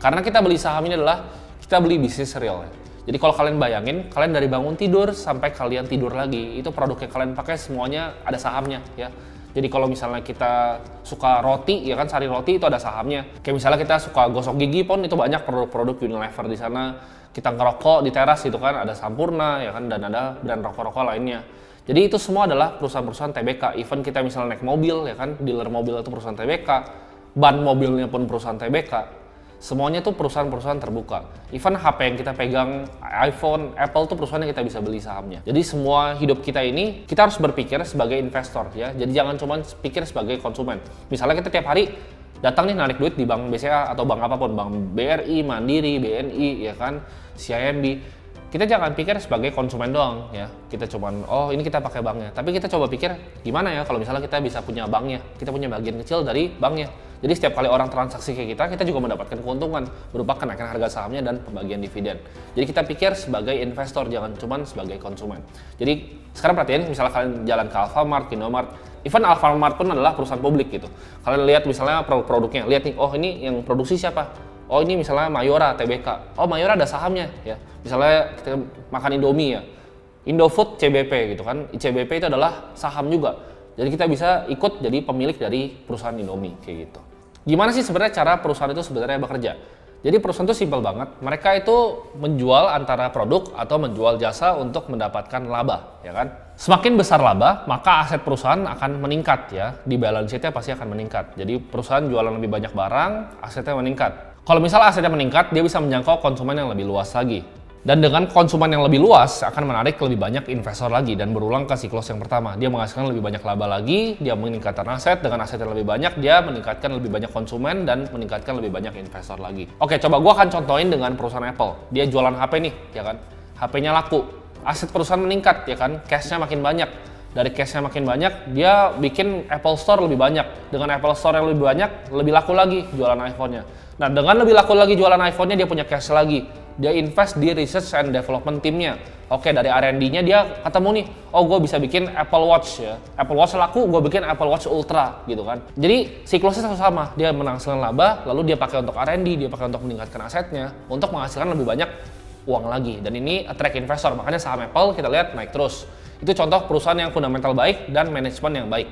Karena kita beli saham ini adalah kita beli bisnis real. Jadi kalau kalian bayangin, kalian dari bangun tidur sampai kalian tidur lagi, itu produk yang kalian pakai semuanya ada sahamnya ya. Jadi kalau misalnya kita suka roti, ya kan sari roti itu ada sahamnya. Kayak misalnya kita suka gosok gigi pun itu banyak produk-produk Unilever di sana. Kita ngerokok di teras itu kan ada Sampurna ya kan, dan ada brand rokok-rokok lainnya. Jadi itu semua adalah perusahaan-perusahaan TBK. Even kita misalnya naik mobil ya kan, dealer mobil itu perusahaan TBK, ban mobilnya pun perusahaan TBK. Semuanya tuh perusahaan-perusahaan terbuka. Even HP yang kita pegang, iPhone, Apple tuh perusahaan yang kita bisa beli sahamnya. Jadi semua hidup kita ini, kita harus berpikir sebagai investor ya. Jadi jangan cuma pikir sebagai konsumen. Misalnya kita tiap hari datang nih narik duit di bank BCA atau bank apapun, bank BRI, Mandiri, BNI, ya kan, CIMB. Kita jangan pikir sebagai konsumen doang ya. Kita cuman, oh ini kita pakai banknya. Tapi kita coba pikir gimana ya kalau misalnya kita bisa punya banknya. Kita punya bagian kecil dari banknya. Jadi setiap kali orang transaksi ke kita juga mendapatkan keuntungan berupa kenaikan harga sahamnya dan pembagian dividen. Jadi kita pikir sebagai investor, jangan cuma sebagai konsumen. Jadi sekarang perhatiin, misalnya kalian jalan ke Alfamart, Indomart, even Alfamart pun adalah perusahaan publik gitu. Kalian lihat misalnya produk-produknya, lihat nih, oh ini yang produksi siapa? Oh ini misalnya Mayora, TBK. Oh Mayora ada sahamnya ya. Misalnya kita makan Indomie ya, Indofood CBP gitu kan. CBP itu adalah saham juga. Jadi kita bisa ikut jadi pemilik dari perusahaan Indomie kayak gitu. Gimana sih sebenarnya cara perusahaan itu sebenarnya bekerja? Jadi perusahaan itu simpel banget. Mereka itu menjual antara produk atau menjual jasa untuk mendapatkan laba, ya kan? Semakin besar laba, maka aset perusahaan akan meningkat ya. Di balance sheet-nya pasti akan meningkat. Jadi perusahaan jualan lebih banyak barang, asetnya meningkat. Kalau misalnya asetnya meningkat, dia bisa menjangkau konsumen yang lebih luas lagi. Dan dengan konsumen yang lebih luas akan menarik lebih banyak investor lagi dan berulang ke siklus yang pertama. Dia menghasilkan lebih banyak laba lagi, dia meningkatkan aset, dengan aset yang lebih banyak dia meningkatkan lebih banyak konsumen dan meningkatkan lebih banyak investor lagi. Oke, coba gua akan contohin dengan perusahaan Apple. Dia jualan HP nih, ya kan? HP-nya laku, aset perusahaan meningkat, ya kan? Cash-nya makin banyak. Dari cash-nya makin banyak, dia bikin Apple Store lebih banyak. Dengan Apple Store yang lebih banyak, lebih laku lagi jualan iPhone-nya. Nah, dengan lebih laku lagi jualan iPhone-nya, dia punya cash lagi. Dia invest di research and development timnya. Oke, dari R&D-nya dia ketemu nih, oh gue bisa bikin Apple Watch ya. Apple Watch laku, gue bikin Apple Watch Ultra gitu kan. Jadi siklusnya sama, dia menghasilkan laba, lalu dia pakai untuk R&D, dia pakai untuk meningkatkan asetnya, untuk menghasilkan lebih banyak uang lagi. Dan ini attract investor, makanya saham Apple kita lihat naik terus. Itu contoh perusahaan yang fundamental baik dan manajemen yang baik.